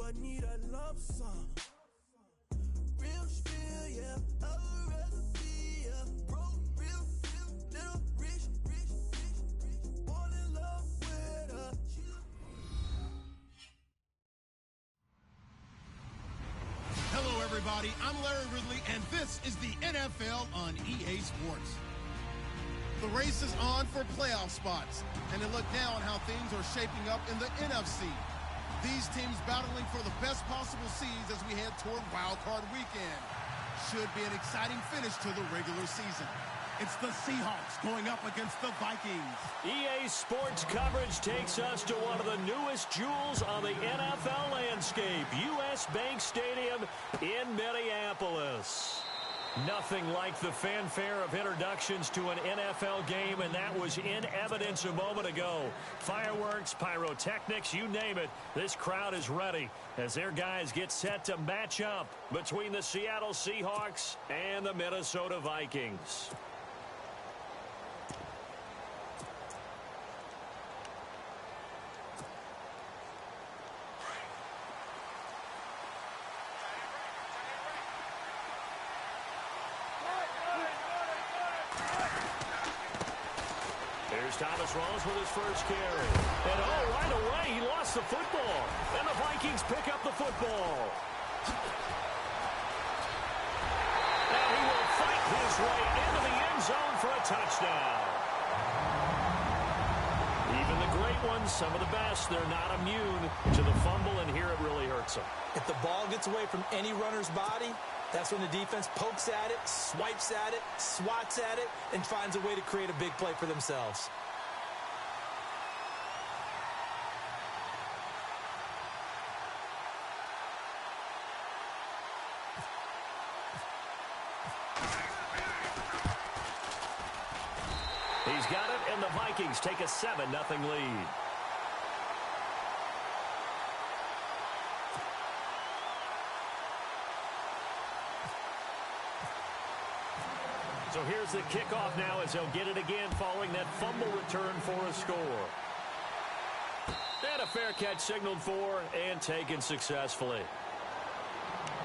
I need a lump sum. Real spill, yeah, I would rather be a broke, real little rich, fall in love with her. Hello, everybody. I'm Larry Ridley, and this is the NFL on EA Sports. The race is on for playoff spots, and a look now on how things are shaping up in the NFC. These teams battling for the best possible seeds as we head toward Wild Card Weekend. Should be an exciting finish to the regular season. It's the Seahawks going up against the Vikings. EA Sports coverage takes us to one of the newest jewels on the NFL landscape, US Bank Stadium in Minneapolis. Nothing like the fanfare of introductions to an NFL game, and that was in evidence a moment ago. Fireworks, pyrotechnics, you name it. This crowd is ready as their guys get set to match up between the Seattle Seahawks and the Minnesota Vikings. Thomas Rawls with his first carry. And right away, he lost the football. And the Vikings pick up the football. And he will fight his way into the end zone for a touchdown. Even the great ones, some of the best, they're not immune to the fumble, and here it really hurts them. If the ball gets away from any runner's body, that's when the defense pokes at it, swipes at it, swats at it, and finds a way to create a big play for themselves. He's got it, and the Vikings take a 7-0 lead. So here's the kickoff now as they'll get it again following that fumble return for a score. And a fair catch signaled for and taken successfully.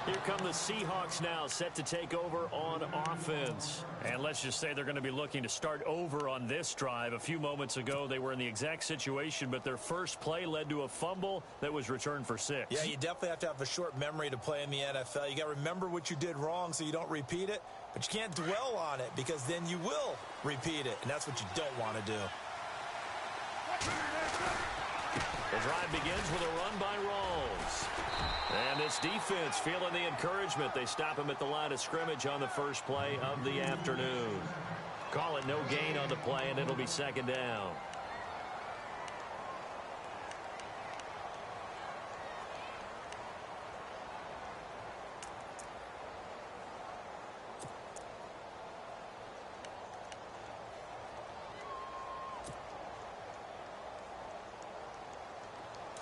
Here come the Seahawks now, set to take over on offense. And let's just say they're going to be looking to start over on this drive. A few moments ago, they were in the exact situation, but their first play led to a fumble that was returned for 6. Yeah, you definitely have to have a short memory to play in the NFL. You got to remember what you did wrong so you don't repeat it, but you can't dwell on it because then you will repeat it, and that's what you don't want to do. The drive begins with a run by Rawls. And this defense feeling the encouragement. They stop him at the line of scrimmage on the first play of the afternoon. Call it no gain on the play, and it'll be second down.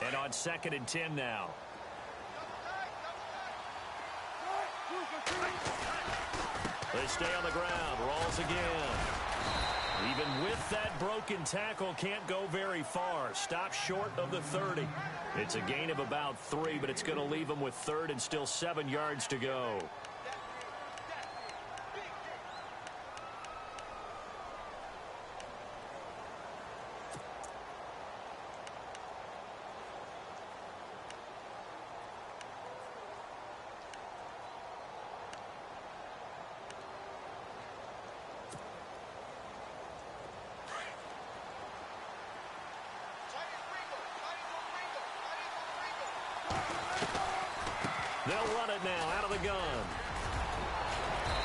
And on 2nd and 10 now. They stay on the ground. Rawls again. Even with that broken tackle, can't go very far. Stop short of the 30. It's a gain of about 3, but it's going to leave them with 3rd and still 7 yards to go. They'll run it now out of the gun.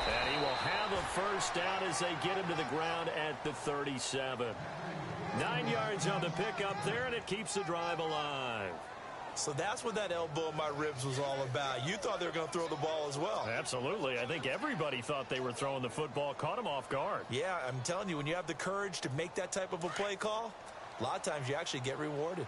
And he will have a first down as they get him to the ground at the 37. 9 yards on the pickup there, and it keeps the drive alive. So that's what that elbow in my ribs was all about. You thought they were going to throw the ball as well. Absolutely. I think everybody thought they were throwing the football, caught him off guard. Yeah, I'm telling you, when you have the courage to make that type of a play call, a lot of times you actually get rewarded.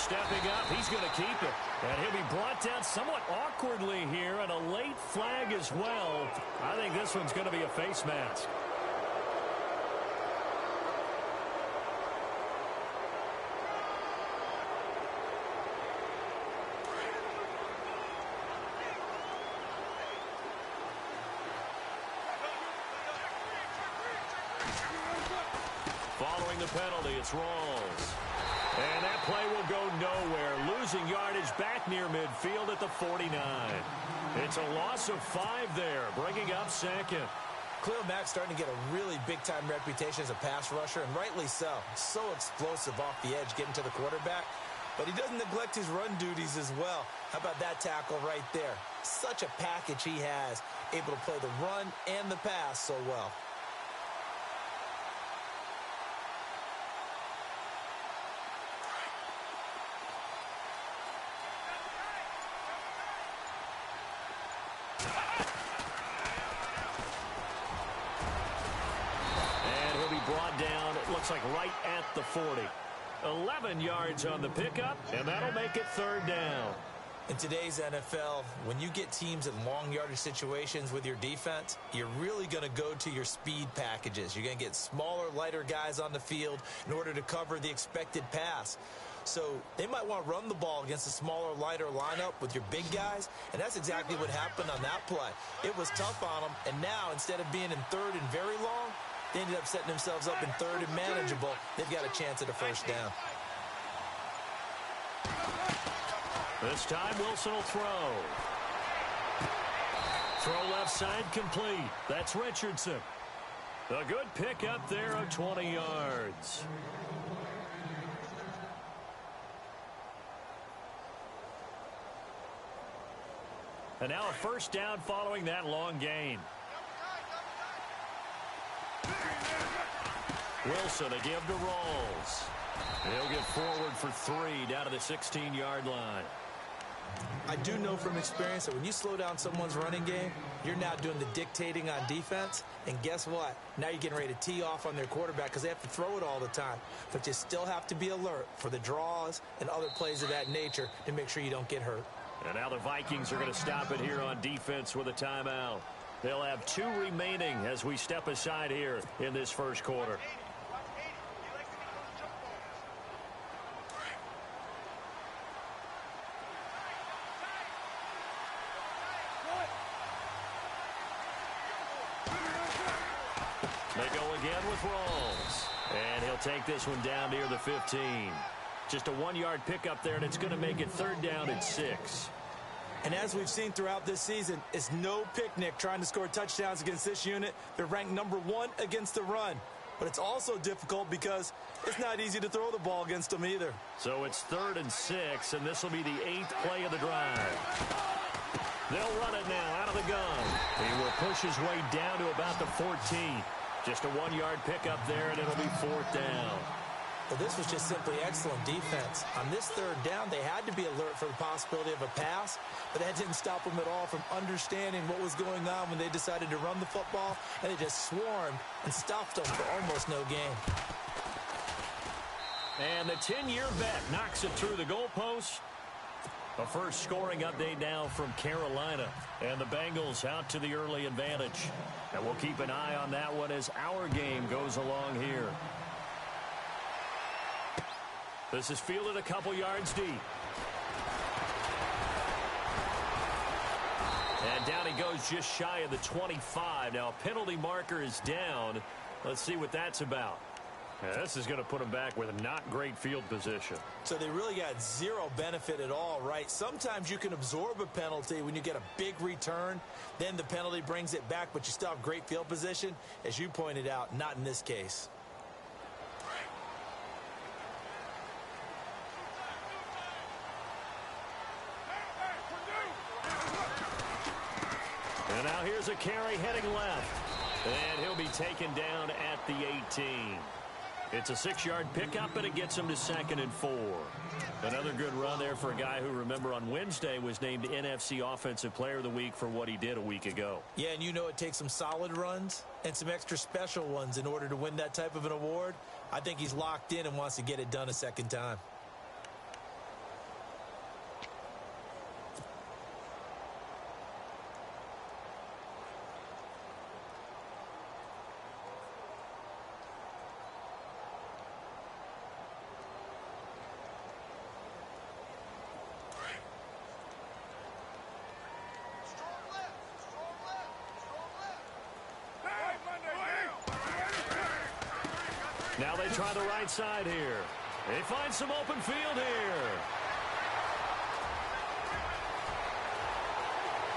Stepping up, he's going to keep it. And he'll be brought down somewhat awkwardly here, and a late flag as well. I think this one's going to be a face mask. Following the penalty, it's Rawls. And that play will go nowhere, losing yardage back near midfield at the 49. It's a loss of 5 there, bringing up second. Khalil Mack's starting to get a really big-time reputation as a pass rusher, and rightly so. So explosive off the edge, getting to the quarterback. But he doesn't neglect his run duties as well. How about that tackle right there? Such a package he has, able to play the run and the pass so well. Brought down, it looks like right at the 40. 11 yards on the pickup, and that'll make it third down. In today's NFL, when you get teams in long yardage situations with your defense, you're really going to go to your speed packages. You're going to get smaller, lighter guys on the field in order to cover the expected pass. So they might want to run the ball against a smaller, lighter lineup with your big guys, and that's exactly what happened on that play. It was tough on them, and now instead of being in third and very long, they ended up setting themselves up in third and manageable. They've got a chance at a first down. This time Wilson will throw. Throw left side complete. That's Richardson. A good pickup there of 20 yards. And now a first down following that long gain. Wilson, a give to Rawls. He'll get forward for 3 down to the 16-yard line. I do know from experience that when you slow down someone's running game, you're now doing the dictating on defense. And guess what? Now you're getting ready to tee off on their quarterback because they have to throw it all the time. But you still have to be alert for the draws and other plays of that nature to make sure you don't get hurt. And now the Vikings are going to stop it here on defense with a timeout. They'll have 2 remaining as we step aside here in this first quarter. They go again with Rawls. And he'll take this one down near the 15. Just a 1-yard pickup there, and it's going to make it third down at 6. And as we've seen throughout this season, it's no picnic trying to score touchdowns against this unit. They're ranked number 1 against the run. But it's also difficult because it's not easy to throw the ball against them either. So it's 3rd and 6, and this will be the 8th play of the drive. They'll run it now out of the gun. He will push his way down to about the 14. Just a 1-yard pickup there, and it'll be 4th down. Well, this was just simply excellent defense. On this 3rd down, they had to be alert for the possibility of a pass, but that didn't stop them at all from understanding what was going on when they decided to run the football, and they just swarmed and stuffed them for almost no gain. And the 10-year vet knocks it through the goalpost. A first scoring update now from Carolina, and the Bengals out to the early advantage. And we'll keep an eye on that one as our game goes along here. This is fielded a couple yards deep. And down he goes just shy of the 25. Now a penalty marker is down. Let's see what that's about. Yeah, this is going to put them back with a not great field position. So they really got zero benefit at all, right? Sometimes you can absorb a penalty when you get a big return. Then the penalty brings it back, but you still have great field position. As you pointed out, not in this case. And now here's a carry heading left. And he'll be taken down at the 18. It's a 6-yard pickup, and it gets him to 2nd and 4. Another good run there for a guy who, remember, on Wednesday was named NFC Offensive Player of the Week for what he did a week ago. Yeah, and you know it takes some solid runs and some extra special ones in order to win that type of an award. I think he's locked in and wants to get it done a second time. Now they try the right side here. They find some open field here.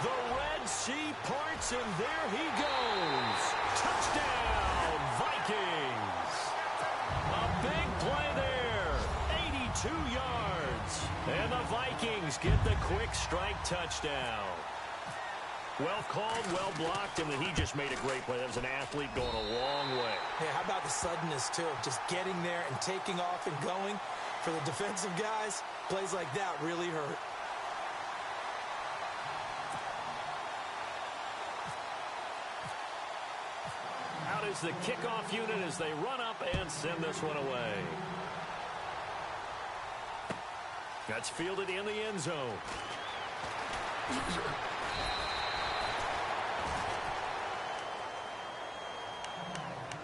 The Red Sea parts, and there he goes. Touchdown, Vikings. A big play there. 82 yards. And the Vikings get the quick strike touchdown. Well called, well blocked, and he just made a great play. That was an athlete going a long way. Yeah, how about the suddenness, too? Just getting there and taking off and going. For the defensive guys, plays like that really hurt. Out is the kickoff unit as they run up and send this one away. That's fielded in the end zone.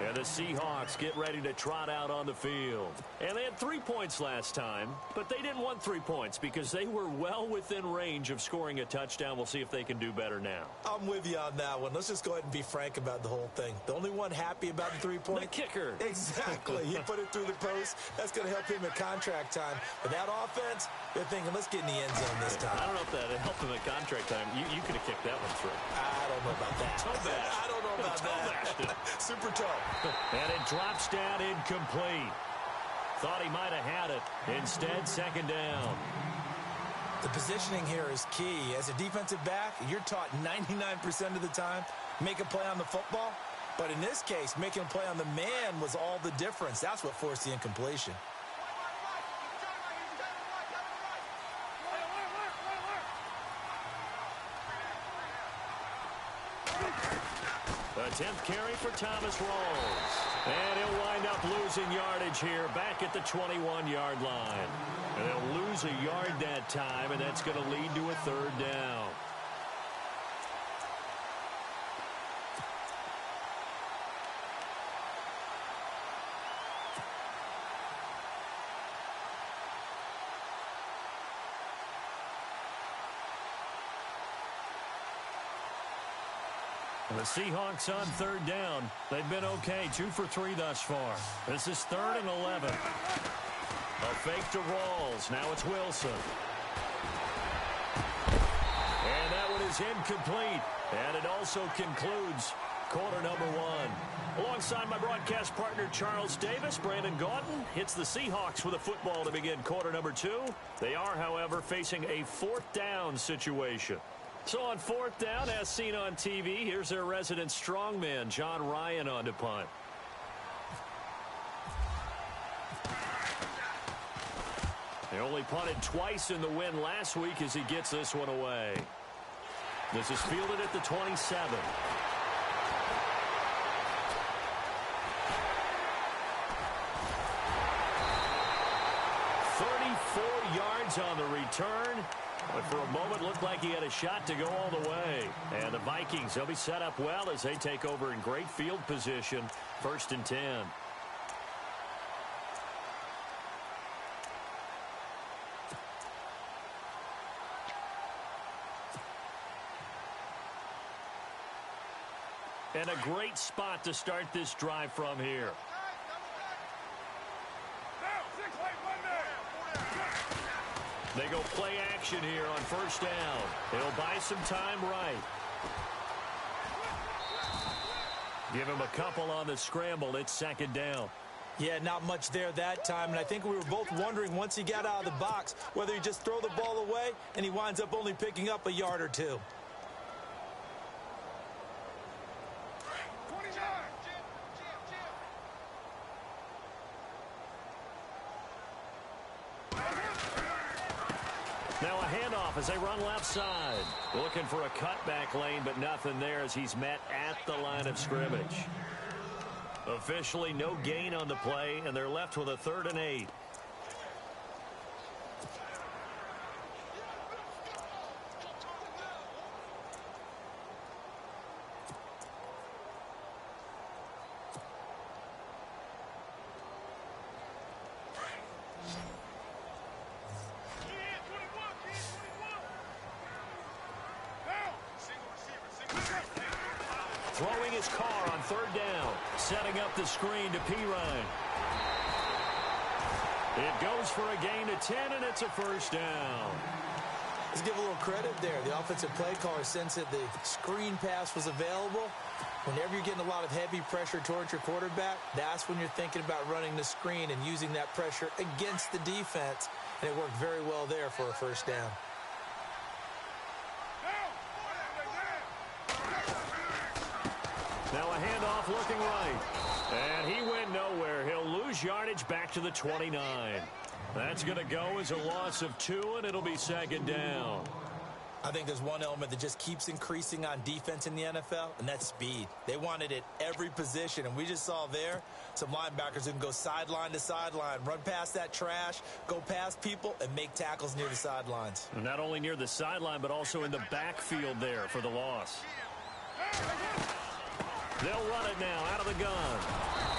And the Seahawks get ready to trot out on the field. And they had 3 points last time, but they didn't want 3 points because they were well within range of scoring a touchdown. We'll see if they can do better now. I'm with you on that one. Let's just go ahead and be frank about the whole thing. The only one happy about the 3 points? The kicker. Exactly. He put it through the post. That's going to help him at contract time. But that offense, they're thinking, let's get in the end zone this time. I don't know if that helped him at contract time. You could have kicked that one through. I don't know about that. Toe bash. I don't know about that. Super toe. And it drops down incomplete. Thought he might have had it. Instead, second down. The positioning here is key. As a defensive back, you're taught 99% of the time, make a play on the football. But in this case, making a play on the man was all the difference. That's what forced the incompletion. The 10th carry for Thomas Rawls. And he'll wind up losing yardage here back at the 21-yard line. And they'll lose a yard that time, and that's going to lead to a third down. The Seahawks on third down. They've been okay, 2 for 3 thus far. This is 3rd and 11. A fake to Rawls. Now it's Wilson. And that one is incomplete. And it also concludes quarter number 1. Alongside my broadcast partner, Charles Davis, Brandon Gaudin hits the Seahawks with a football to begin quarter number 2. They are, however, facing a 4th down situation. So on 4th down, as seen on TV, here's their resident strongman, John Ryan, on to punt. They only punted twice in the win last week as he gets this one away. This is fielded at the 27. 34 yards on the return. But for a moment, looked like he had a shot to go all the way. And the Vikings, they'll be set up well as they take over in great field position. 1st and 10. And a great spot to start this drive from here. They go play action here on 1st down. They'll buy some time right. Give him a couple on the scramble. It's 2nd down. Yeah, not much there that time. And I think we were both wondering once he got out of the box whether he just throw the ball away and he winds up only picking up a yard or 2. Now a handoff as they run left side. Looking for a cutback lane, but nothing there as he's met at the line of scrimmage. Officially no gain on the play, and they're left with a 3rd and 8. goes Carr on third down. Setting up the screen to Pirine. It goes for a gain of 10, and it's a first down. Let's give a little credit there. The offensive play caller sensed that the screen pass was available. Whenever you're getting a lot of heavy pressure towards your quarterback, that's when you're thinking about running the screen and using that pressure against the defense. And it worked very well there for a first down. Now a handoff looking right. And he went nowhere. He'll lose yardage back to the 29. That's going to go as a loss of 2, and it'll be second down. I think there's one element that just keeps increasing on defense in the NFL, and that's speed. They want it at every position, and we just saw there some linebackers who can go sideline to sideline, run past that trash, go past people, and make tackles near the sidelines. Not only near the sideline, but also in the backfield there for the loss. They'll run it now out of the gun.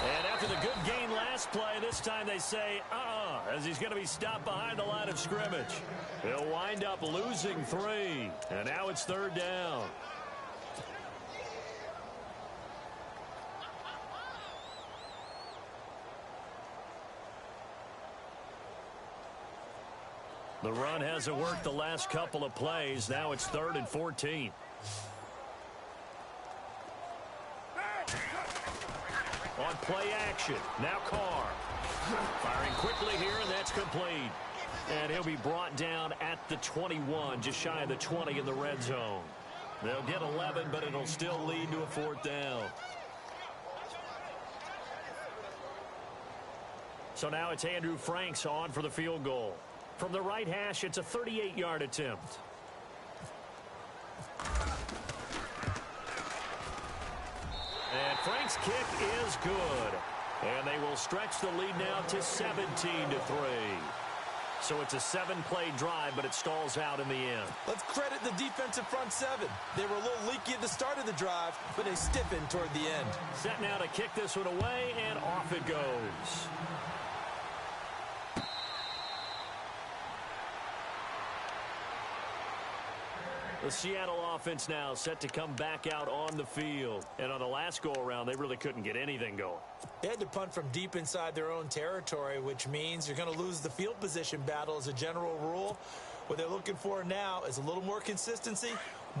And after the good gain last play, this time they say, as he's going to be stopped behind the line of scrimmage. He'll wind up losing 3. And now it's third down. The run hasn't worked the last couple of plays. Now it's 3rd and 14. On play action. Now Carr. Firing quickly here, and that's complete. And he'll be brought down at the 21, just shy of the 20 in the red zone. They'll get 11, but it'll still lead to a 4th down. So now it's Andrew Franks on for the field goal. From the right hash, it's a 38-yard attempt. And Frank's kick is good. And they will stretch the lead now to 17-3. So it's a 7-play drive, but it stalls out in the end. Let's credit the defensive front 7. They were a little leaky at the start of the drive, but they stiffened toward the end. Set now to kick this one away, and off it goes. The Seattle offense now set to come back out on the field. And on the last go-around, they really couldn't get anything going. They had to punt from deep inside their own territory, which means you're going to lose the field position battle as a general rule. What they're looking for now is a little more consistency,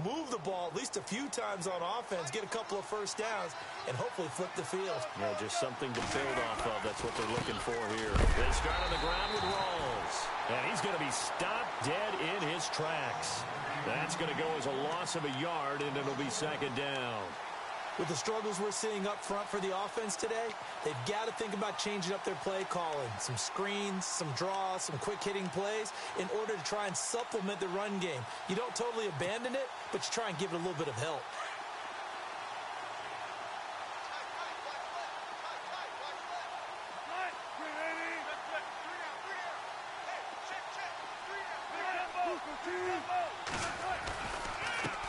move the ball at least a few times on offense, get a couple of first downs, and hopefully flip the field. Yeah, just something to build off of. That's what they're looking for here. They start on the ground with Rawls. And he's going to be stopped dead in his tracks. That's going to go as a loss of a yard, and it'll be second down. With the struggles we're seeing up front for the offense today, they've got to think about changing up their play calling. Some screens, some draws, some quick-hitting plays in order to try and supplement the run game. You don't totally abandon it, but you try and give it a little bit of help.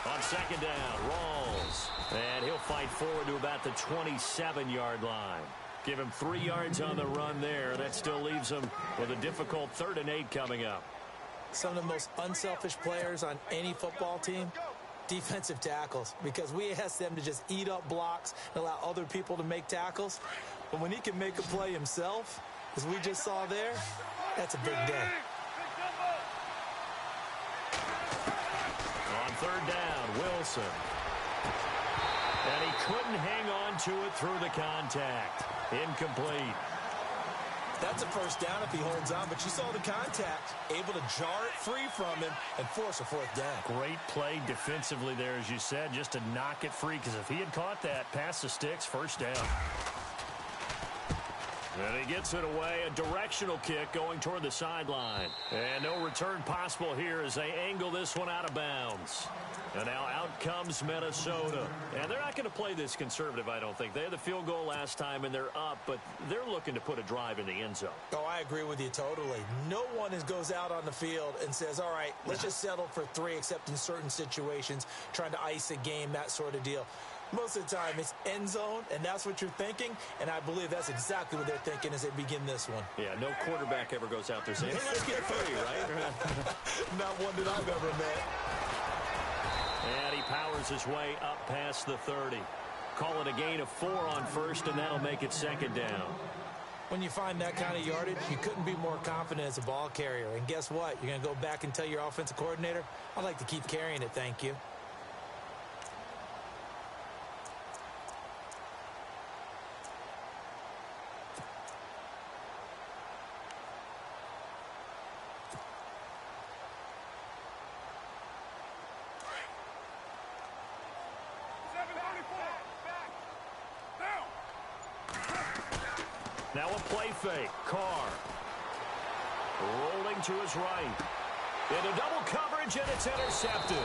On second down, Rawls. And he'll fight forward to about the 27-yard line. Give him 3 yards on the run there. That still leaves him with a difficult 3rd and 8 coming up. Some of the most unselfish players on any football team, defensive tackles, because we ask them to just eat up blocks and allow other people to make tackles. But when he can make a play himself, as we just saw there, that's a big day. On third down, Wilson. And he couldn't hang on to it through the contact. Incomplete. That's a first down if he holds on, but you saw the contact, able to jar it free from him and force a 4th down. Great play defensively there, as you said, just to knock it free, because if he had caught that, past the sticks, first down. And he gets it away, a directional kick going toward the sideline. And no return possible here as they angle this one out of bounds. And now out comes Minnesota. And they're not going to play this conservative, I don't think. They had the field goal last time, and they're up, but they're looking to put a drive in the end zone. Oh, I agree with you totally. No one goes out on the field and says, all right, let's just settle for 3, except in certain situations, trying to ice a game, that sort of deal. Most of the time, it's end zone, and that's what you're thinking, and I believe that's exactly what they're thinking as they begin this one. Yeah, no quarterback ever goes out there saying, hey, let's get 3, right? Not one that I've ever met. And he powers his way up past the 30. call it a gain of 4 on first, and that'll make it second down. When you find that kind of yardage, you couldn't be more confident as a ball carrier. And guess what? You're going to go back and tell your offensive coordinator, I'd like to keep carrying it, thank you. Now a play fake. Carr rolling to his right. Into double coverage, and it's intercepted.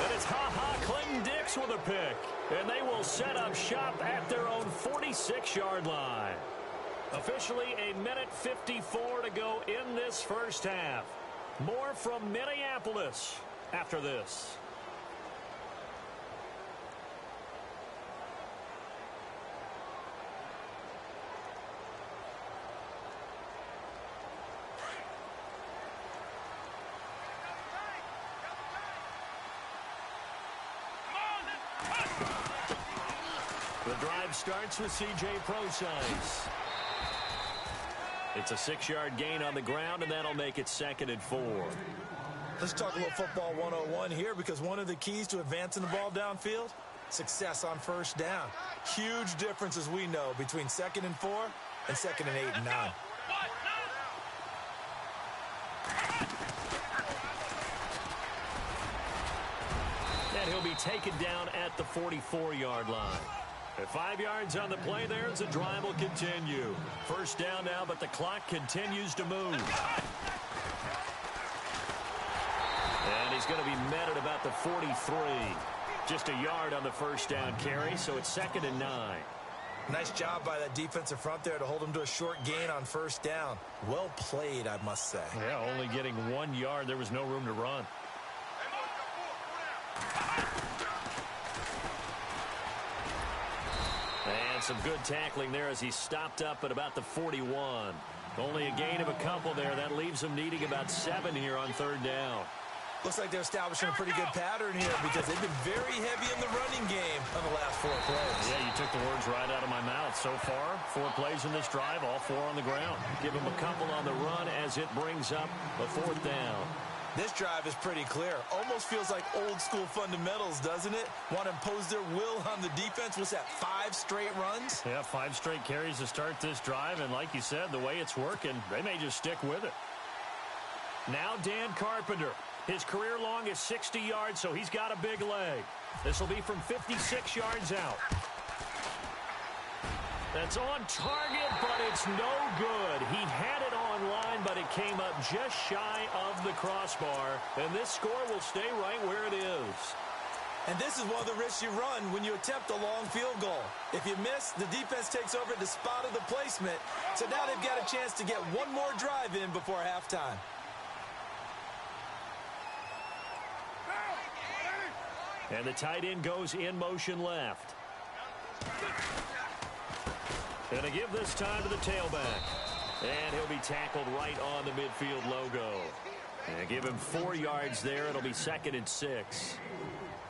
And it's Clinton-Dix with a pick. And they will set up shop at their own 46-yard line. Officially a minute 54 to go in this first half. More from Minneapolis after this. The drive starts with C.J. Prosise. It's a 6-yard gain on the ground, and that'll make it second and 4. Let's talk a little football 101 here, because one of the keys to advancing the ball downfield, success on first down. Huge difference, as we know, between 2nd and 4 and 2nd and 8 and 9. And he'll be taken down at the 44-yard line. At 5 yards on the play there as the drive will continue. First down now, but the clock continues to move. And he's going to be met at about the 43. Just a yard on the first down carry, so it's 2nd and 9. Nice job by that defensive front there to hold him to a short gain on first down. Well played, I must say. Yeah, only getting 1 yard. There was no room to run. And some good tackling there as he stopped up at about the 41. Only a gain of a couple there. That leaves him needing about 7 here on 3rd down. Looks like they're establishing a pretty good pattern here, because they've been very heavy in the running game on the last 4 plays. Yeah, you took the words right out of my mouth. So far, 4 plays in this drive, all 4 on the ground. Give him a couple on the run as it brings up a 4th down. This drive is pretty clear. Almost feels like old school fundamentals, doesn't it? Want to impose their will on the defense. Was that 5 straight runs? Yeah, 5 straight carries to start this drive. And like you said, the way it's working, they may just stick with it. Now Dan Carpenter. His career long is 60 yards, so he's got a big leg. This will be from 56 yards out. That's on target, but it's no good. He had it on line, but it came up just shy of the crossbar. And this score will stay right where it is. And this is one of the risks you run when you attempt a long field goal. If you miss, the defense takes over at the spot of the placement. So now they've got a chance to get one more drive in before halftime. And the tight end goes in motion left. And to give this time to the tailback. And he'll be tackled right on the midfield logo. And give him 4 yards there. It'll be 2nd and 6.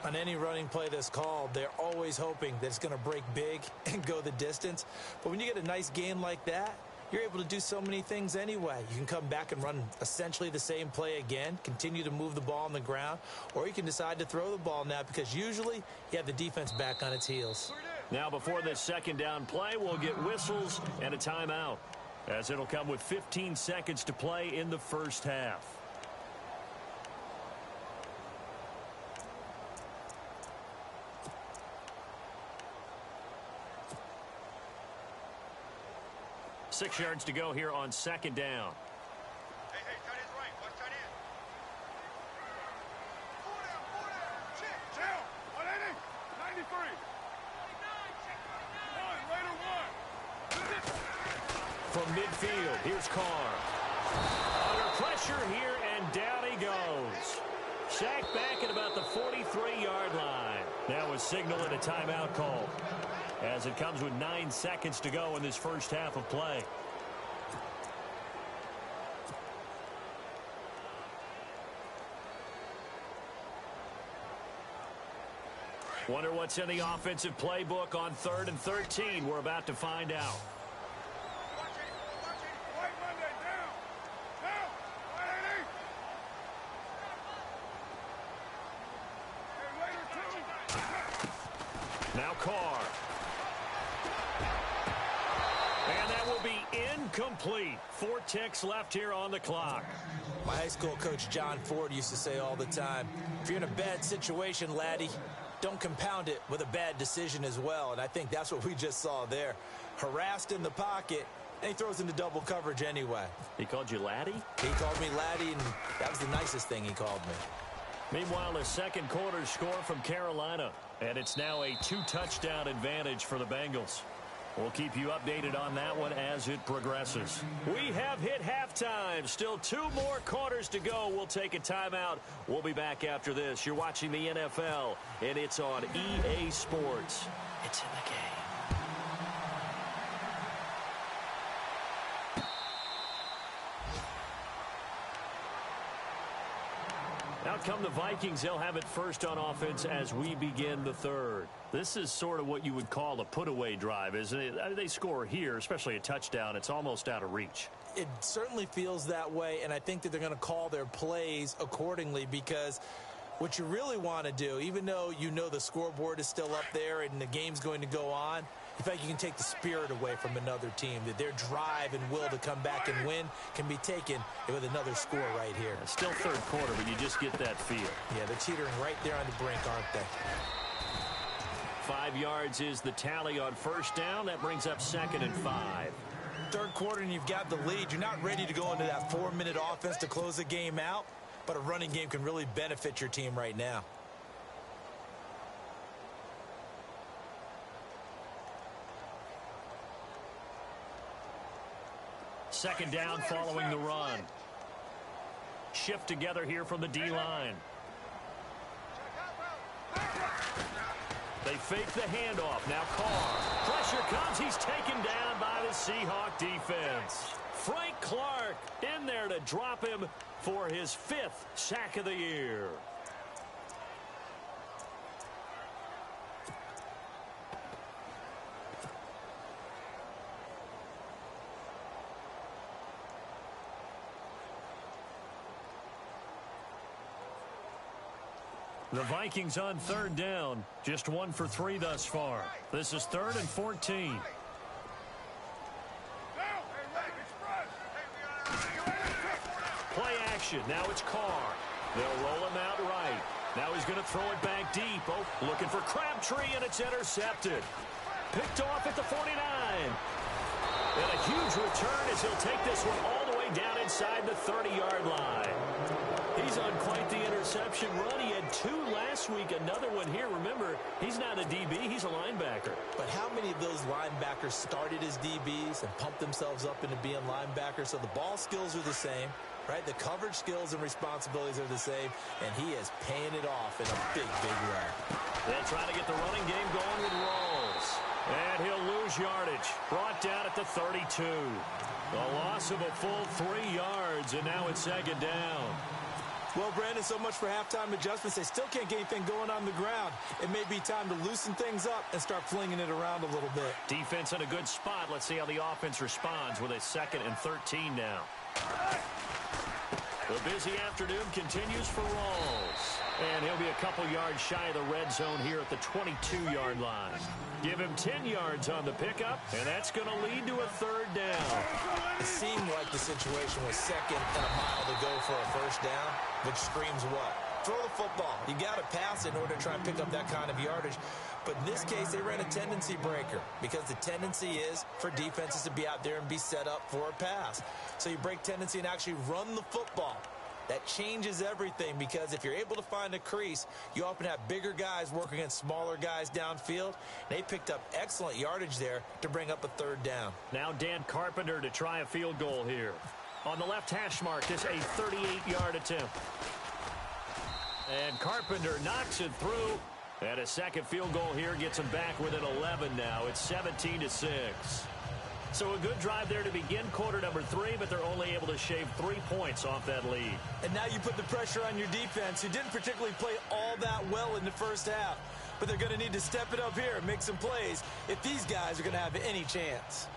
On any running play that's called, they're always hoping that it's going to break big and go the distance. But when you get a nice gain like that, you're able to do so many things anyway. You can come back and run essentially the same play again, continue to move the ball on the ground, or you can decide to throw the ball now, because usually you have the defense back on its heels. Now before this 2nd down play, we'll get whistles and a timeout, as it'll come with 15 seconds to play in the first half. Six yards to go here on 2nd down. Hey, tight end's right. Watch tight end. Chill. 180. 93. From midfield, here's Carr. Under pressure here, and down he goes. Sacked back at about the 43-yard line. Now a signal and a timeout call, as it comes with 9 seconds to go in this first half of play. Wonder what's in the offensive playbook on 3rd and 13. We're about to find out. White Monday, down. Down. 180. Hey, later, two. Now Carr. And that will be incomplete. 4 ticks left here on the clock. My high school coach, John Ford, used to say all the time, if you're in a bad situation, laddie, don't compound it with a bad decision as well. And I think that's what we just saw there. Harassed in the pocket, and he throws into double coverage anyway. He called you laddie? He called me laddie, and that was the nicest thing he called me. Meanwhile, a second quarter score from Carolina, and it's now a 2-touchdown advantage for the Bengals. We'll keep you updated on that one as it progresses. We have hit halftime. Still 2 more quarters to go. We'll take a timeout. We'll be back after this. You're watching the NFL, and it's on EA Sports. It's in the game. Out come the Vikings. They'll have it first on offense as we begin the 3rd. This is sort of what you would call a put-away drive, isn't it? I mean, they score here, especially a touchdown. It's almost out of reach. It certainly feels that way, and I think that they're going to call their plays accordingly because what you really want to do, even though you know the scoreboard is still up there and the game's going to go on, in fact, you can take the spirit away from another team, that their drive and will to come back and win can be taken with another score right here. Still 3rd quarter, but you just get that feel. Yeah, they're teetering right there on the brink, aren't they? 5 yards is the tally on first down. That brings up 2nd and 5. 3rd quarter, and you've got the lead. You're not ready to go into that 4-minute offense to close the game out, but a running game can really benefit your team right now. Second down following the run. Shift together here from the D-line. They fake the handoff. Now Carr. Pressure comes. He's taken down by the Seahawk defense. Frank Clark in there to drop him for his 5th sack of the year. The Vikings on 3rd down. Just 1 for 3 thus far. This is 3rd and 14. Play action. Now it's Carr. They'll roll him out right. Now he's going to throw it back deep. Oh, looking for Crabtree, and it's intercepted. Picked off at the 49. And a huge return as he'll take this one all the way down inside the 30-yard line. He's on quite the interception run. He had 2 last week, another one here. Remember, he's not a DB, he's a linebacker. But how many of those linebackers started as DBs and pumped themselves up into being linebackers? So the ball skills are the same, right? The coverage skills and responsibilities are the same, and he is paying it off in a big, big way. They're trying to get the running game going with Rawls. And he'll lose yardage. Brought down at the 32. A loss of a full 3 yards, and now it's 2nd down. Well, Brandon, so much for halftime adjustments. They still can't get anything going on the ground. It may be time to loosen things up and start flinging it around a little bit. Defense in a good spot. Let's see how the offense responds with a 2nd and 13 now. The busy afternoon continues for Rawls. And he'll be a couple yards shy of the red zone here at the 22-yard line. Give him 10 yards on the pickup, and that's going to lead to a 3rd down. It seemed like the situation was 2nd and a mile to go for a 1st down, which screams what? Throw the football. You got to pass in order to try and pick up that kind of yardage. But in this case, they ran a tendency breaker because the tendency is for defenses to be out there and be set up for a pass. So you break tendency and actually run the football. That changes everything because if you're able to find a crease, you often have bigger guys working against smaller guys downfield. They picked up excellent yardage there to bring up a 3rd down. Now Dan Carpenter to try a field goal here. On the left hash mark, this a 38-yard attempt. And Carpenter knocks it through. And a 2nd field goal here gets him back within 11 now. It's 17-6. So a good drive there to begin quarter number 3, but they're only able to shave 3 points off that lead. And now you put the pressure on your defense, who didn't particularly play all that well in the first half. but they're going to need to step it up here and make some plays if these guys are going to have any chance.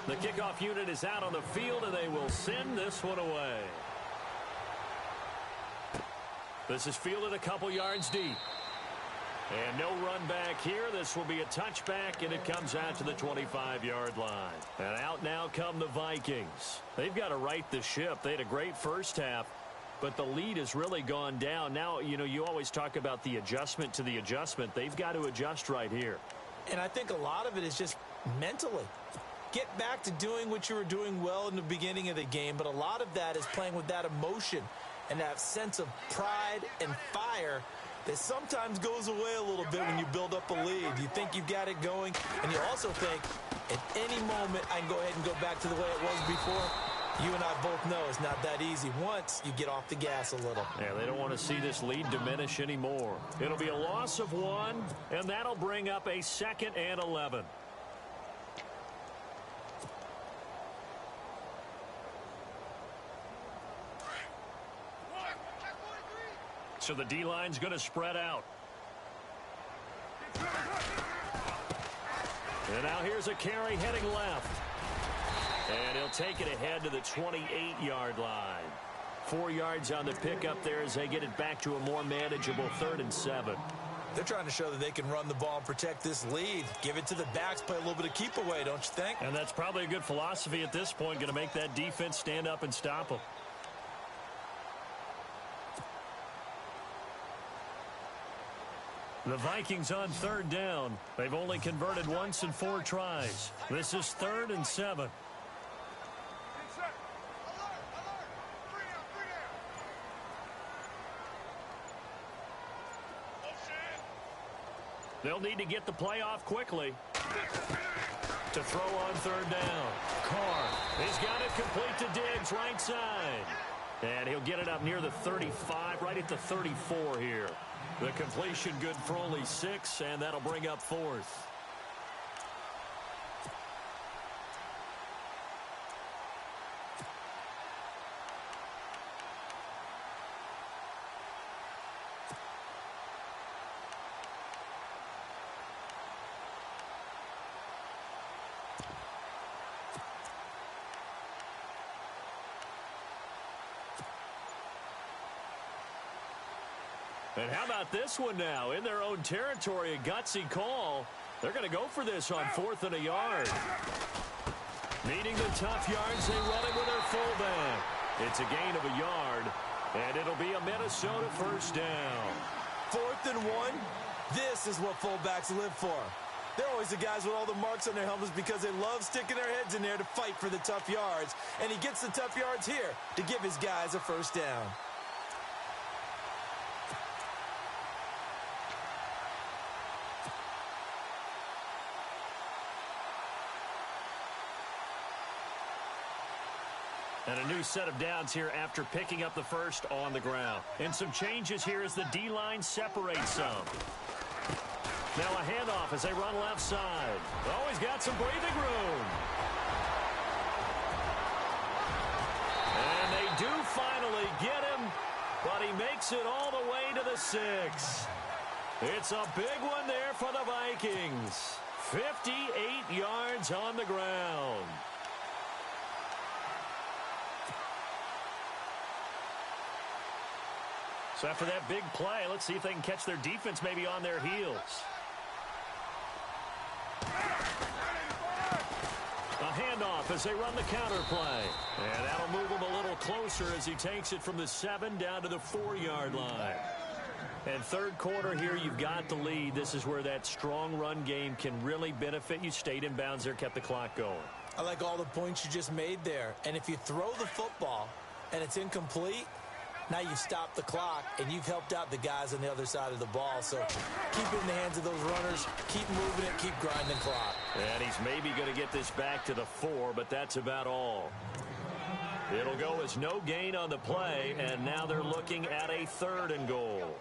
The kickoff unit is out on the field, and they will send this one away. This is fielded a couple yards deep. And no run back here. This will be a touchback, and it comes out to the 25-yard line. And out now come the Vikings. They've got to right the ship. They had a great first half, but the lead has really gone down. Now, you know, you always talk about the adjustment to the adjustment. They've got to adjust right here. And I think a lot of it is just mentally. Get back to doing what you were doing well in the beginning of the game, but a lot of that is playing with that emotion and that sense of pride and fire that sometimes goes away a little bit when you build up a lead. You think you've got it going, and you also think at any moment I can go ahead and go back to the way it was before. You and I both know it's not that easy once you get off the gas a little. Yeah, they don't want to see this lead diminish anymore. It'll be a loss of 1, and that'll bring up a 2nd and 11. So the D-line's going to spread out. And now here's a carry heading left. And he'll take it ahead to the 28-yard line. 4 yards on the pickup there as they get it back to a more manageable 3rd and 7. They're trying to show that they can run the ball and protect this lead. Give it to the backs, play a little bit of keep away, don't you think? And that's probably a good philosophy at this point, going to make that defense stand up and stop them. The Vikings on 3rd down. They've only converted once in 4 tries. This is 3rd and 7. They'll need to get the play off quickly to throw on 3rd down. Carr, he's got it complete to Diggs, right side. And he'll get it up near the 35, right at the 34 here. The completion good for only 6, and that'll bring up 4th. And how about this one now? In their own territory, a gutsy call. They're going to go for this on 4th and a yard. Needing the tough yards, they run it with their fullback. It's a gain of a yard, and it'll be a Minnesota 1st down. 4th and 1, this is what fullbacks live for. They're always the guys with all the marks on their helmets because they love sticking their heads in there to fight for the tough yards. And he gets the tough yards here to give his guys a 1st down. And a new set of downs here after picking up the 1st on the ground. And some changes here as the D-line separates some. Now a handoff as they run left side. Oh, he's got some breathing room. And they do finally get him, but he makes it all the way to the 6. It's a big one there for the Vikings. 58 yards on the ground. So after that big play, let's see if they can catch their defense maybe on their heels. A handoff as they run the counter play. And that'll move him a little closer as he takes it from the 7 down to the 4-yard line. And 3rd quarter here, you've got the lead. This is where that strong run game can really benefit you. Stayed in bounds there, kept the clock going. I like all the points you just made there. And if you throw the football and it's incomplete, now you've stopped the clock, and you've helped out the guys on the other side of the ball. So keep it in the hands of those runners. Keep moving it. Keep grinding the clock. And he's maybe going to get this back to the 4, but that's about all. It'll go as no gain on the play, and now they're looking at a 3rd and goal.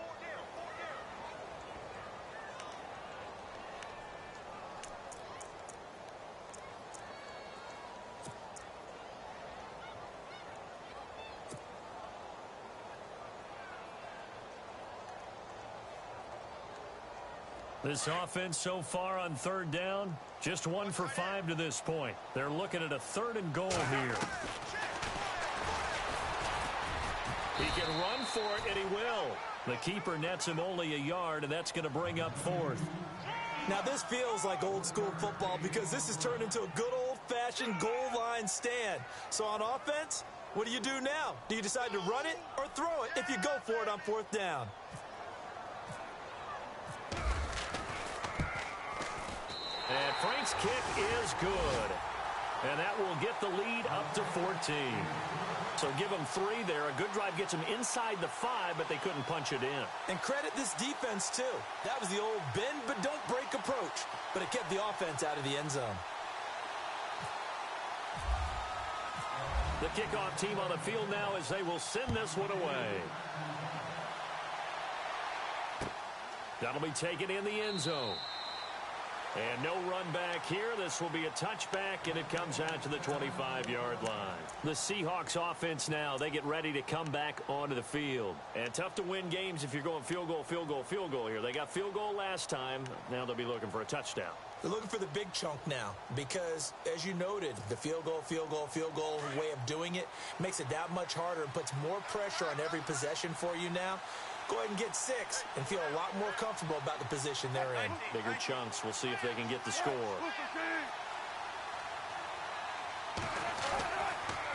This offense so far on third down, just 1 for 5 to this point. They're looking at a 3rd and goal here. He can run for it, and he will. The keeper nets him only a yard, and that's going to bring up 4th. Now, this feels like old-school football because this has turned into a good old-fashioned goal line stand. So on offense, what do you do now? Do you decide to run it or throw it if you go for it on 4th down? And Frank's kick is good. And that will get the lead up to 14. So give them 3 there. A good drive gets them inside the 5, but they couldn't punch it in. And credit this defense, too. That was the old bend but don't break approach. But it kept the offense out of the end zone. The kickoff team on the field now as they will send this one away. That'll be taken in the end zone. And no run back here. This will be a touchback, and it comes out to the 25-yard line. The Seahawks offense now, they get ready to come back onto the field. And tough to win games if you're going field goal, field goal, field goal here. They got field goal last time. Now they'll be looking for a touchdown. They're looking for the big chunk now because, as you noted, the field goal way of doing it makes it that much harder and puts more pressure on every possession for you now. Go ahead and get 6 and feel a lot more comfortable about the position they're in. Bigger chunks. We'll see if they can get the score.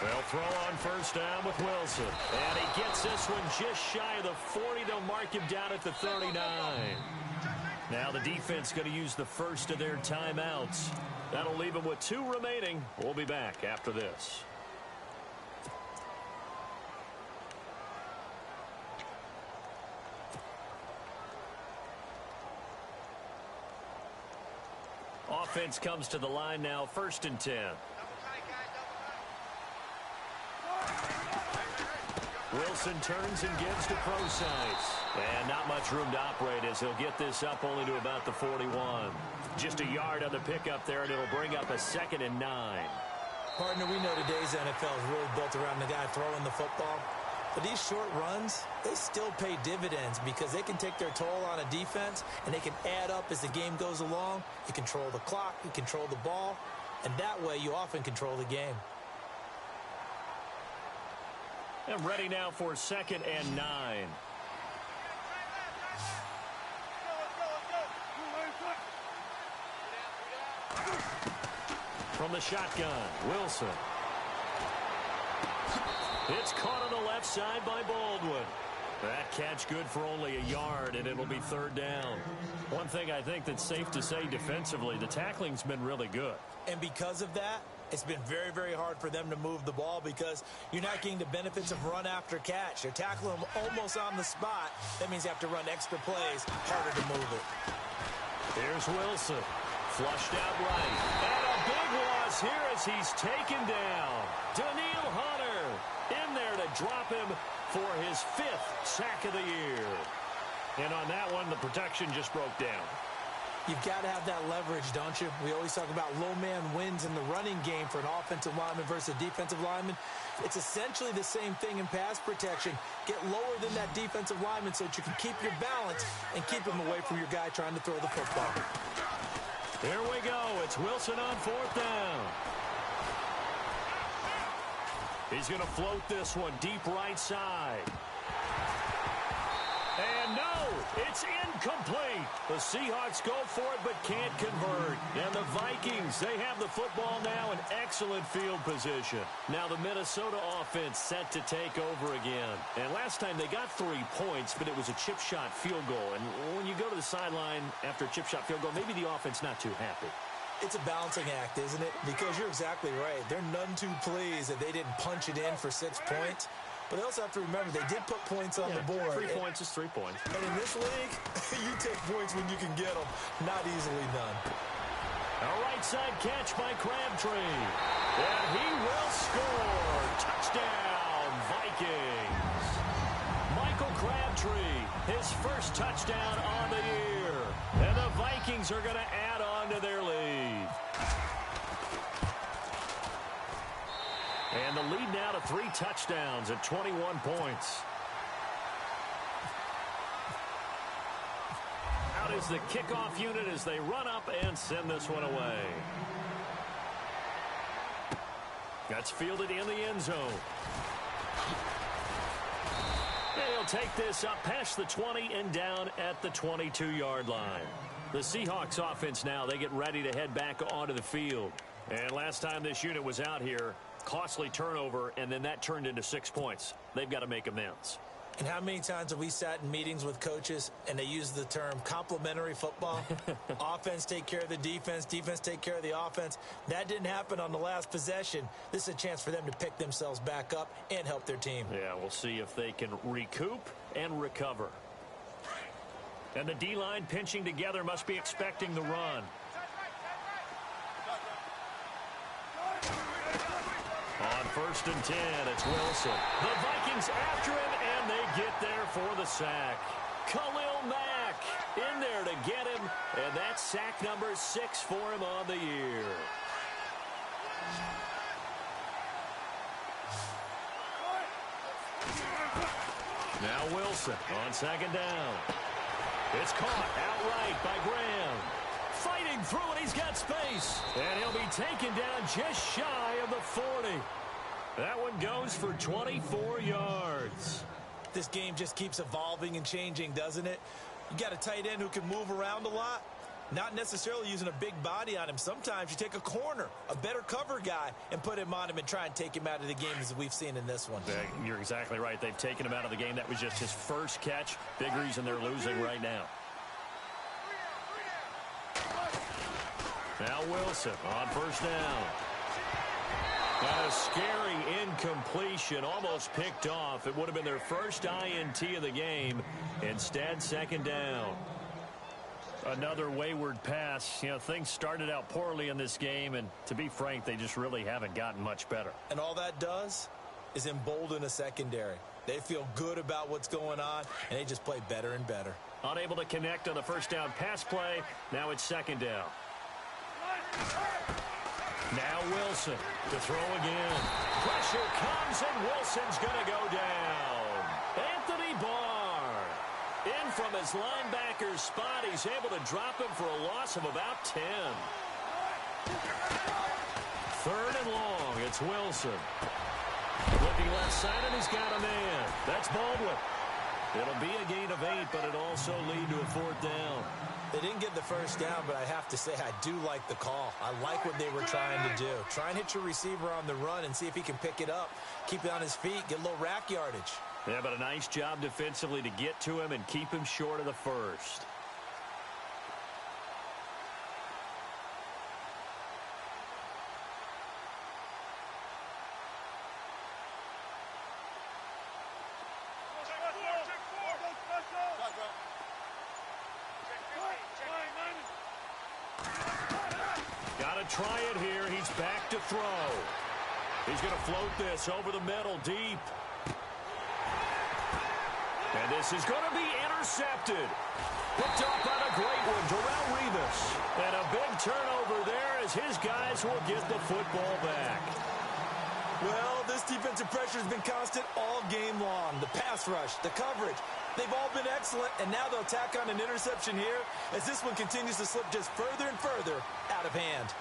They'll throw on 1st down with Wilson. And he gets this one just shy of the 40. They'll mark him down at the 39. Now the defense going to use the 1st of their timeouts. That'll leave them with 2 remaining. We'll be back after this. Offense comes to the line now, 1st and 10. Wilson turns and gives to Procise. And not much room to operate as he'll get this up only to about the 41. Just a yard on the pickup there, and it'll bring up a 2nd and 9. Partner, we know today's NFL is really built around the guy throwing the football. But these short runs, they still pay dividends because they can take their toll on a defense, and they can add up as the game goes along. You control the clock, you control the ball, and that way you often control the game. And ready now for 2nd and 9. From the shotgun, Wilson. It's caught on the left side by Baldwin. That catch good for only a yard, and it'll be 3rd down. One thing I think that's safe to say defensively, the tackling's been really good. And because of that, it's been very, very hard for them to move the ball because you're not getting the benefits of run after catch. They're tackling them almost on the spot. That means you have to run extra plays, harder to move it. Here's Wilson. Flushed out right. And a big loss here as he's taken down. Daniil Hunter in there to drop him for his 5th sack of the year. And on that one, the protection just broke down. You've got to have that leverage, don't you? We always talk about low man wins in the running game for an offensive lineman versus a defensive lineman. It's essentially the same thing in pass protection. Get lower than that defensive lineman so that you can keep your balance and keep him away from your guy trying to throw the football. Here we go. It's Wilson on 4th down. He's going to float this one deep right side. And no, it's incomplete. The Seahawks go for it but can't convert. And the Vikings, they have the football now in excellent field position. Now the Minnesota offense set to take over again. And last time they got 3 points, but it was a chip shot field goal. And when you go to the sideline after a chip shot field goal, maybe the offense not too happy. It's a balancing act, isn't it? Because you're exactly right. They're none too pleased that they didn't punch it in for 6 points. But they also have to remember they did put points on the board. 3 points is 3 points. And in this league, you take points when you can get them. Not easily done. A right side catch by Crabtree. And he will score. Touchdown, Vikings. Michael Crabtree, his 1st touchdown on the year. And the Vikings are going to add on to their lead. And the lead now to 3 touchdowns at 21 points. Out is the kickoff unit as they run up and send this one away. That's fielded in the end zone. And he'll take this up past the 20 and down at the 22-yard line. The Seahawks offense now, they get ready to head back onto the field. And last time this unit was out here, costly turnover, and then that turned into 6 points. They've got to make amends. And how many times have we sat in meetings with coaches and they use the term complementary football? Offense take care of the defense, defense take care of the offense. That didn't happen on the last possession. This is a chance for them to pick themselves back up and help their team. Yeah, we'll see if they can recoup and recover. And the D-line pinching together must be expecting the run. On 1st and 10, it's Wilson. The Vikings after him, and they get there for the sack. Khalil Mack in there to get him, and that's sack number 6 for him on the year. Now Wilson on 2nd down. It's caught outright by Graham. Fighting through it, he's got space. And he'll be taken down just shy of the 40. That one goes for 24 yards. This game just keeps evolving and changing, doesn't it? You got a tight end who can move around a lot. Not necessarily using a big body on him. Sometimes you take a corner, a better cover guy, and put him on him and try and take him out of the game as we've seen in this one. Yeah, you're exactly right. They've taken him out of the game. That was just his first catch. Big reason they're losing right now. Now Wilson on 1st down. And a scary incompletion, almost picked off. It would have been their first INT of the game. Instead, 2nd down. Another wayward pass. You know, things started out poorly in this game, and to be frank, they just really haven't gotten much better. And all that does is embolden a secondary. They feel good about what's going on, and they just play better and better. Unable to connect on the 1st down pass play. Now it's 2nd down. Now Wilson to throw again. Pressure comes, and Wilson's going to go down. Anthony Barr in from his linebacker's spot. He's able to drop him for a loss of about 10. 3rd and long. It's Wilson. Looking left side, and he's got a man. That's Baldwin. It'll be a gain of 8, but it'll also lead to a 4th down. They didn't get the 1st down, but I have to say I do like the call. I like what they were trying to do. Try and hit your receiver on the run and see if he can pick it up. Keep it on his feet, get a little rack yardage. Yeah, but a nice job defensively to get to him and keep him short of the 1st. Try it here. He's back to throw. He's going to float this over the middle deep. And this is going to be intercepted. Picked up on a great one. Darrelle Revis. And a big turnover there as his guys will get the football back. Well, this defensive pressure has been constant all game long. The pass rush, the coverage, they've all been excellent, and now they'll tack on an interception here as this one continues to slip just further and further out of hand.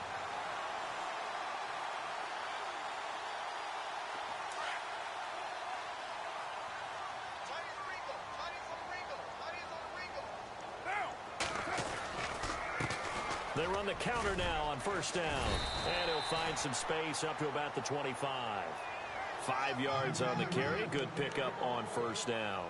They run the counter now on 1st down. And he'll find some space up to about the 25. 5 yards on the carry. Good pickup on 1st down.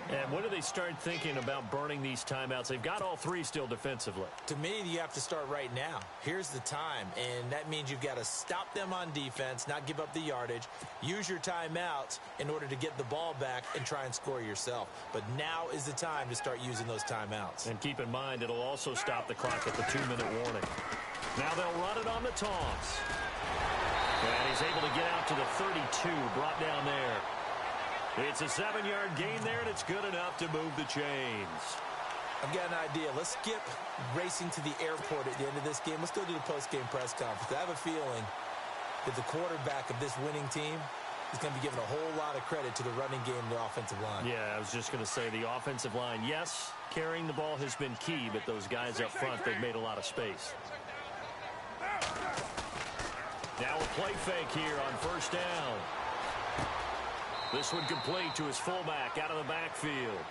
And when do they start thinking about burning these timeouts? They've got all 3 still defensively. To me, you have to start right now. Here's the time, and that means you've got to stop them on defense, not give up the yardage, use your timeouts in order to get the ball back and try and score yourself. But now is the time to start using those timeouts. And keep in mind, it'll also stop the clock at the 2-minute warning. Now they'll run it on the toss. And he's able to get out to the 32, brought down there. It's a 7-yard gain there, and it's good enough to move the chains. I've got an idea. Let's skip racing to the airport at the end of this game. Let's go to the post-game press conference. I have a feeling that the quarterback of this winning team he's going to be given a whole lot of credit to the running game and the offensive line. Yeah, I was just going to say the offensive line, yes, carrying the ball has been key, but those guys up front, they've made a lot of space. Now a play fake here on first down. This one complete to his fullback out of the backfield.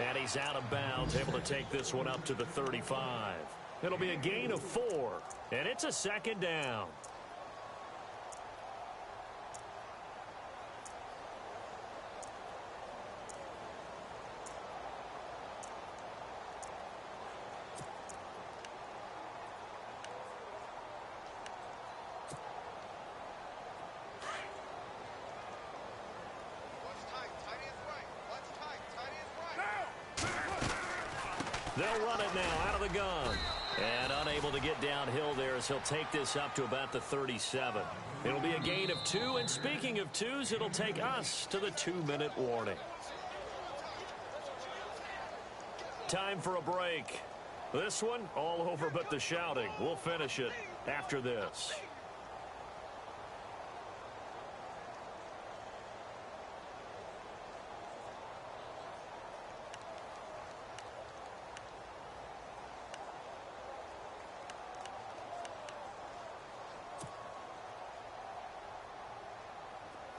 And he's out of bounds, able to take this one up to the 35. It'll be a gain of 4, and it's a second down. They'll run it now out of the gun. And unable to get downhill there as he'll take this up to about the 37. It'll be a gain of 2. And speaking of 2s, it'll take us to the 2-minute warning. Time for a break. This one all over but the shouting. We'll finish it after this.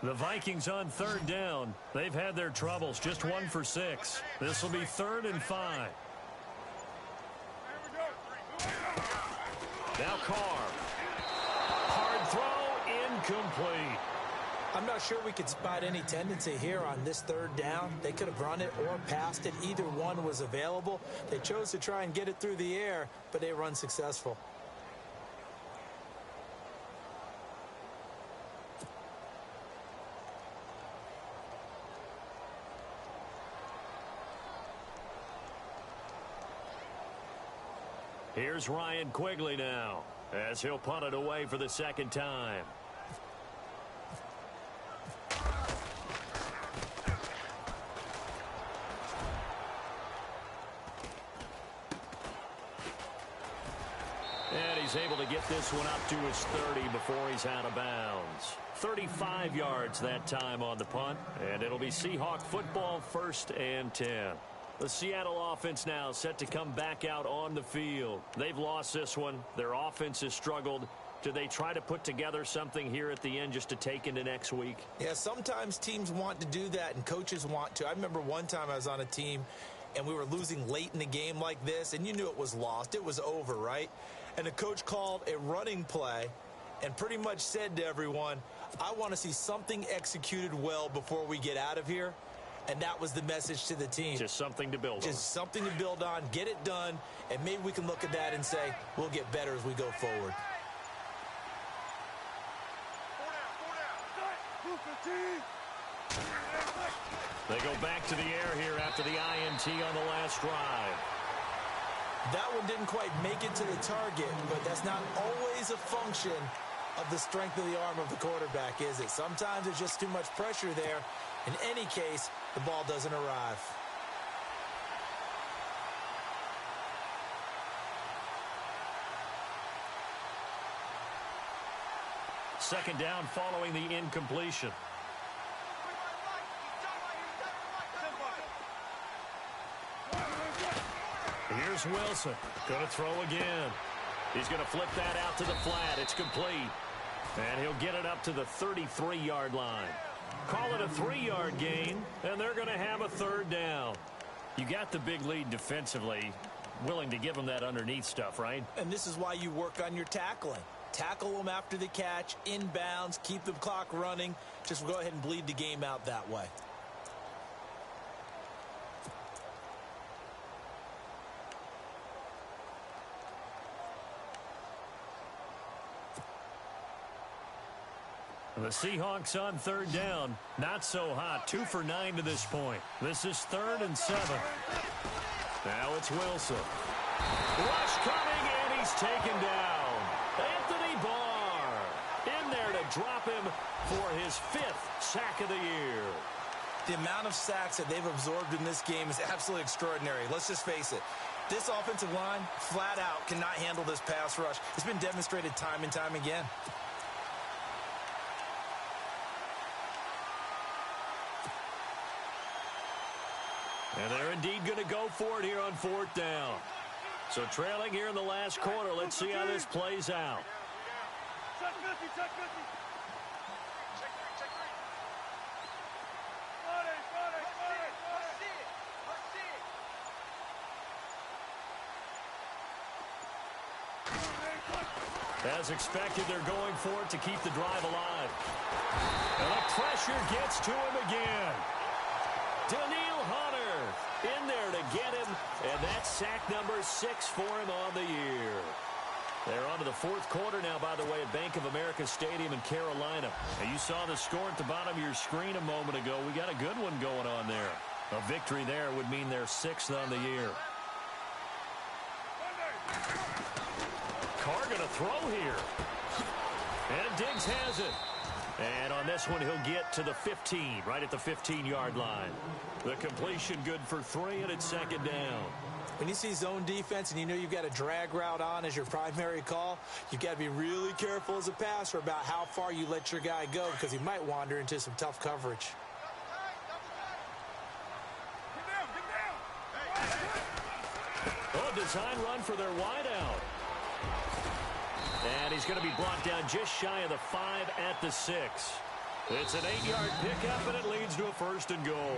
The Vikings on third down. They've had their troubles. Just 1 for 6. This will be 3rd and 5. Now Carr. Hard throw, incomplete. I'm not sure we could spot any tendency here on this 3rd down. They could have run it or passed it. Either one was available. They chose to try and get it through the air, but they were unsuccessful. Here's Ryan Quigley now, as he'll punt it away for the 2nd time. And he's able to get this one up to his 30 before he's out of bounds. 35 yards that time on the punt, and it'll be Seahawk football, 1st and 10. The Seattle offense now set to come back out on the field. They've lost this one. Their offense has struggled. Do they try to put together something here at the end just to take into next week? Yeah, sometimes teams want to do that and coaches want to. I remember one time I was on a team and we were losing late in the game like this, and you knew it was lost. It was over, right? And the coach called a running play and pretty much said to everyone, I want to see something executed well before we get out of here. And that was the message to the team. Just something to build on. Just something to build on, get it done, and maybe we can look at that and say, we'll get better as we go forward. They go back to the air here after the INT on the last drive. That one didn't quite make it to the target, but that's not always a function of the strength of the arm of the quarterback, is it? Sometimes there's just too much pressure there. In any case, the ball doesn't arrive. Second down following the incompletion. Here's Wilson. Going to throw again. He's going to flip that out to the flat. It's complete. And he'll get it up to the 33-yard line. Call it a 3-yard gain, and they're going to have a 3rd down. You got the big lead defensively. Willing to give them that underneath stuff, right? And this is why you work on your tackling. Tackle them after the catch, inbounds, keep the clock running. Just go ahead and bleed the game out that way. The Seahawks on 3rd down. Not so hot. 2 for 9 to this point. This is 3rd and 7. Now it's Wilson. Rush coming, and he's taken down. Anthony Barr in there to drop him for his 5th sack of the year. The amount of sacks that they've absorbed in this game is absolutely extraordinary. Let's just face it. This offensive line, flat out, cannot handle this pass rush. It's been demonstrated time and time again. And they're indeed going to go for it here on 4th down. So trailing here in the last quarter. Let's see how this plays out. Check 50, check 50. Check 3, check 3. As expected, they're going for it to keep the drive alive. And the pressure gets to him again. Daniil Hunter in there to get him, and that's sack number 6 for him on the year. They're on to the 4th quarter now, by the way, at Bank of America Stadium in Carolina. And you saw the score at the bottom of your screen a moment ago. We got a good one going on there. A victory there would mean they're 6th on the year. Carr going to throw here. And Diggs has it. And on this one, he'll get to the 15, right at the 15-yard line. The completion good for 3, and it's 2nd down. When you see zone defense and you know you've got a drag route on as your primary call, you've got to be really careful as a passer about how far you let your guy go because he might wander into some tough coverage. Oh, design run for their wideout. And he's going to be brought down just shy of the 5 at the 6. It's an 8-yard pickup, and it leads to a 1st and goal.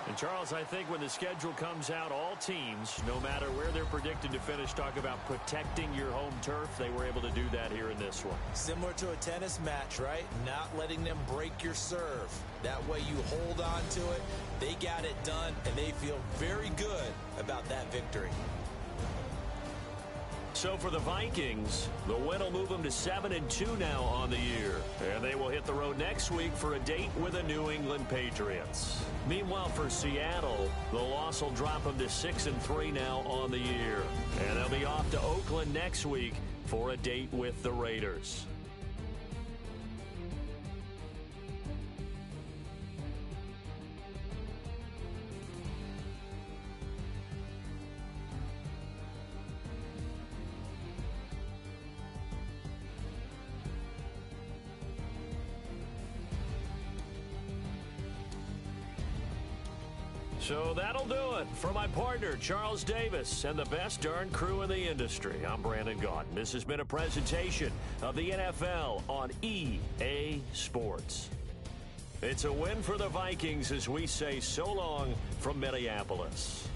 And, Charles, I think when the schedule comes out, all teams, no matter where they're predicted to finish, talk about protecting your home turf. They were able to do that here in this one. Similar to a tennis match, right? Not letting them break your serve. That way you hold on to it. They got it done, and they feel very good about that victory. So for the Vikings, the win will move them to 7-2 now on the year. And they will hit the road next week for a date with the New England Patriots. Meanwhile, for Seattle, the loss will drop them to 6-3 now on the year. And they'll be off to Oakland next week for a date with the Raiders. So that'll do it for my partner, Charles Davis, and the best darn crew in the industry. I'm Brandon Gaudin. This has been a presentation of the NFL on EA Sports. It's a win for the Vikings as we say so long from Minneapolis.